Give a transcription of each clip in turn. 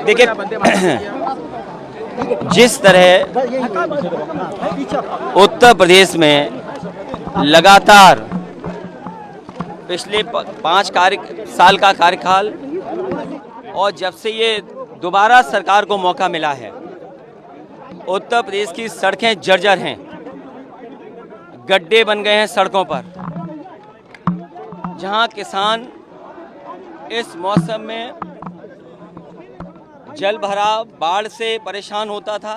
देखिए, जिस तरह उत्तर प्रदेश में लगातार पिछले 5 साल का कार्यकाल और जब से ये दोबारा सरकार को मौका मिला है, उत्तर प्रदेश की सड़कें जर्जर हैं, गड्ढे बन गए हैं सड़कों पर। जहां किसान इस मौसम में जल भराव, बाढ़ से परेशान होता था,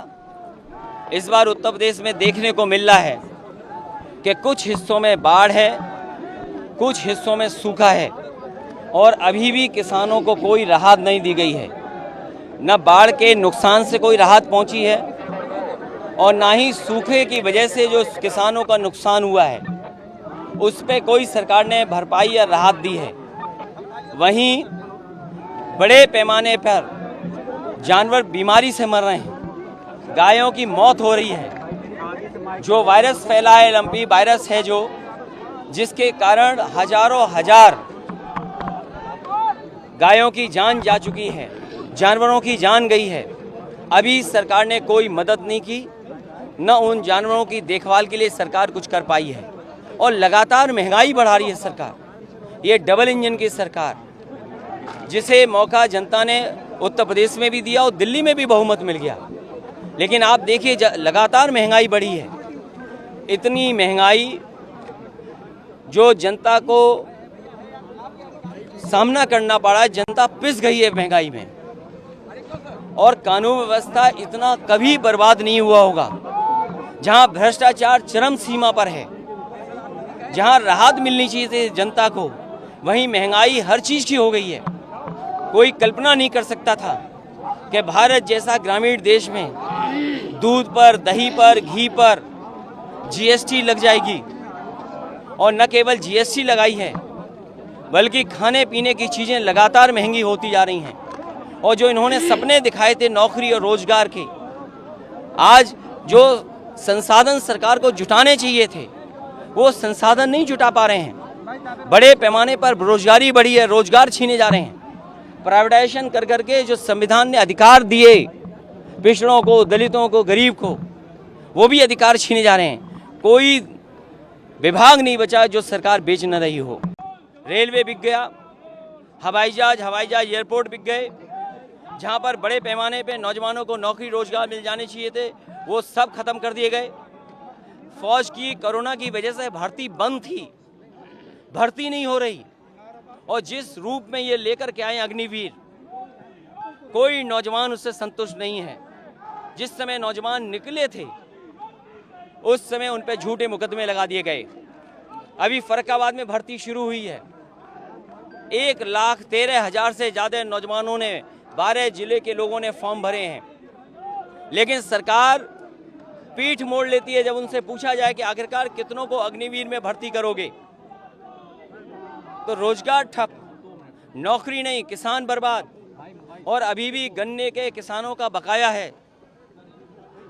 इस बार उत्तर प्रदेश में देखने को मिल रहा है कि कुछ हिस्सों में बाढ़ है, कुछ हिस्सों में सूखा है और अभी भी किसानों को कोई राहत नहीं दी गई है। न बाढ़ के नुकसान से कोई राहत पहुंची है और ना ही सूखे की वजह से जो किसानों का नुकसान हुआ है उस पे कोई सरकार ने भरपाई या राहत दी है। वहीं बड़े पैमाने पर जानवर बीमारी से मर रहे हैं, गायों की मौत हो रही है। जो वायरस फैला है, लंपी वायरस है जो, जिसके कारण हजारों हजार गायों की जान जा चुकी है, जानवरों की जान गई है। अभी सरकार ने कोई मदद नहीं की, न उन जानवरों की देखभाल के लिए सरकार कुछ कर पाई है और लगातार महंगाई बढ़ा रही है सरकार। ये डबल इंजन की सरकार, जिसे मौका जनता ने उत्तर प्रदेश में भी दिया और दिल्ली में भी बहुमत मिल गया, लेकिन आप देखिए लगातार महंगाई बढ़ी है। इतनी महंगाई जो जनता को सामना करना पड़ा, जनता पिस गई है महंगाई में। और कानून व्यवस्था इतना कभी बर्बाद नहीं हुआ होगा। जहां भ्रष्टाचार चरम सीमा पर है, जहां राहत मिलनी चाहिए थी जनता को, वहीं महंगाई हर चीज की हो गई है। कोई कल्पना नहीं कर सकता था कि भारत जैसा ग्रामीण देश में दूध पर, दही पर, घी पर जीएसटी लग जाएगी। और न केवल जीएसटी लगाई है, बल्कि खाने पीने की चीज़ें लगातार महंगी होती जा रही हैं। और जो इन्होंने सपने दिखाए थे नौकरी और रोजगार के, आज जो संसाधन सरकार को जुटाने चाहिए थे वो संसाधन नहीं जुटा पा रहे हैं। बड़े पैमाने पर बेरोजगारी बढ़ी है, रोजगार छीने जा रहे हैं। प्राइवेटाइजेशन कर करके जो संविधान ने अधिकार दिए पिछड़ों को, दलितों को, गरीब को, वो भी अधिकार छीने जा रहे हैं। कोई विभाग नहीं बचा जो सरकार बेच न रही हो। रेलवे बिक गया, हवाई जहाज एयरपोर्ट बिक गए। जहां पर बड़े पैमाने पे नौजवानों को नौकरी रोजगार मिल जाने चाहिए थे, वो सब खत्म कर दिए गए। फौज की कोरोना की वजह से भर्ती बंद थी, भर्ती नहीं हो रही। और जिस रूप में ये लेकर के आए अग्निवीर, कोई नौजवान उससे संतुष्ट नहीं है। जिस समय नौजवान निकले थे उस समय उन पे झूठे मुकदमे लगा दिए गए। अभी फर्रुखाबाद में भर्ती शुरू हुई है। 1,13,000 से ज्यादा नौजवानों ने, 12 जिले के लोगों ने फॉर्म भरे हैं। लेकिन सरकार पीठ मोड़ लेती है जब उनसे पूछा जाए कि आखिरकार कितनों को अग्निवीर में भर्ती करोगे। तो रोजगार ठप, नौकरी नहीं, किसान बर्बाद। और अभी भी गन्ने के किसानों का बकाया है।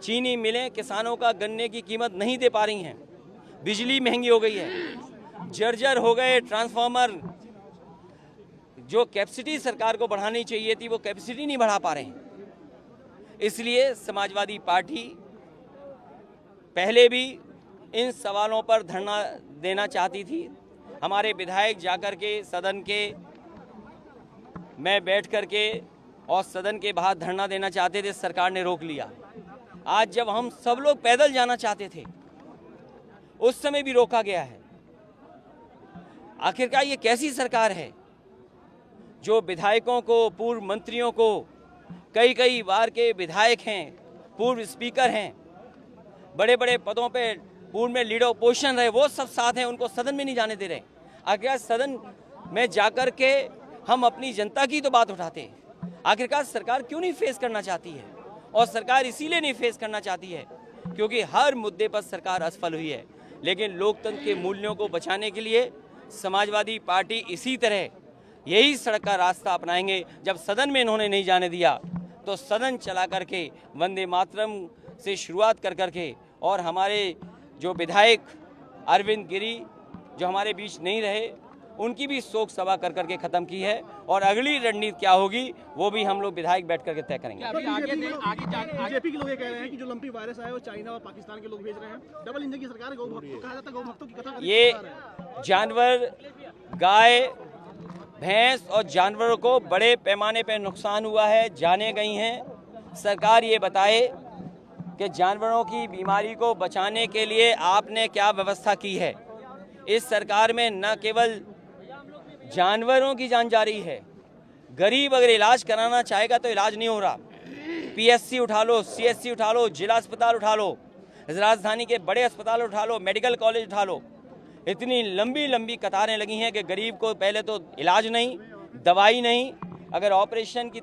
चीनी मिलें किसानों का गन्ने की कीमत नहीं दे पा रही हैं। बिजली महंगी हो गई है, जर्जर हो गए ट्रांसफार्मर। जो कैपेसिटी सरकार को बढ़ानी चाहिए थी वो कैपेसिटी नहीं बढ़ा पा रहे हैं। इसलिए समाजवादी पार्टी पहले भी इन सवालों पर धरना देना चाहती थी। हमारे विधायक जाकर के सदन के में बैठ कर के और सदन के बाहर धरना देना चाहते थे, सरकार ने रोक लिया। आज जब हम सब लोग पैदल जाना चाहते थे उस समय भी रोका गया है। आखिरकार ये कैसी सरकार है जो विधायकों को, पूर्व मंत्रियों को, कई बार के विधायक हैं, पूर्व स्पीकर हैं, बड़े बड़े पदों पे पूर्व में लीडर ऑपोजिशन रहे, वो सब साथ हैं, उनको सदन में नहीं जाने दे रहे। आखिरकार सदन में जाकर के हम अपनी जनता की तो बात उठाते हैं। आखिरकार सरकार क्यों नहीं फेस करना चाहती है? और सरकार इसीलिए नहीं फेस करना चाहती है क्योंकि हर मुद्दे पर सरकार असफल हुई है। लेकिन लोकतंत्र के मूल्यों को बचाने के लिए समाजवादी पार्टी इसी तरह यही सड़क का रास्ता अपनाएंगे। जब सदन में इन्होंने नहीं जाने दिया तो सदन चला करके वंदे मातरम से शुरुआत कर करके, और हमारे जो विधायक अरविंद गिरी जो हमारे बीच नहीं रहे, उनकी भी शोक सभा कर करके खत्म की है। और अगली रणनीति क्या होगी वो भी हम लोग विधायक बैठ करके तय करेंगे। बीजेपी के लोग ये कह रहे हैं कि जो लंपी वायरस आया वो चाइना और पाकिस्तान के लोग भेज रहे हैं। डबल इंजन की सरकार है, गौ भक्तों कहा जाता है, गौ भक्तों की कथा। ये जानवर, गाय, भैंस और जानवरों को बड़े पैमाने पर नुकसान हुआ है, जानें गई हैं। सरकार ये बताए कि जानवरों की बीमारी को बचाने के लिए आपने क्या व्यवस्था की है। इस सरकार में न केवल जानवरों की जान जा रही है, गरीब अगर इलाज कराना चाहेगा तो इलाज नहीं हो रहा। पीएससी उठा लो, सीएससी उठा लो, जिला अस्पताल उठा लो, राजधानी के बड़े अस्पताल उठा लो, मेडिकल कॉलेज उठा लो, इतनी लंबी लंबी कतारें लगी हैं कि गरीब को पहले तो इलाज नहीं, दवाई नहीं, अगर ऑपरेशन की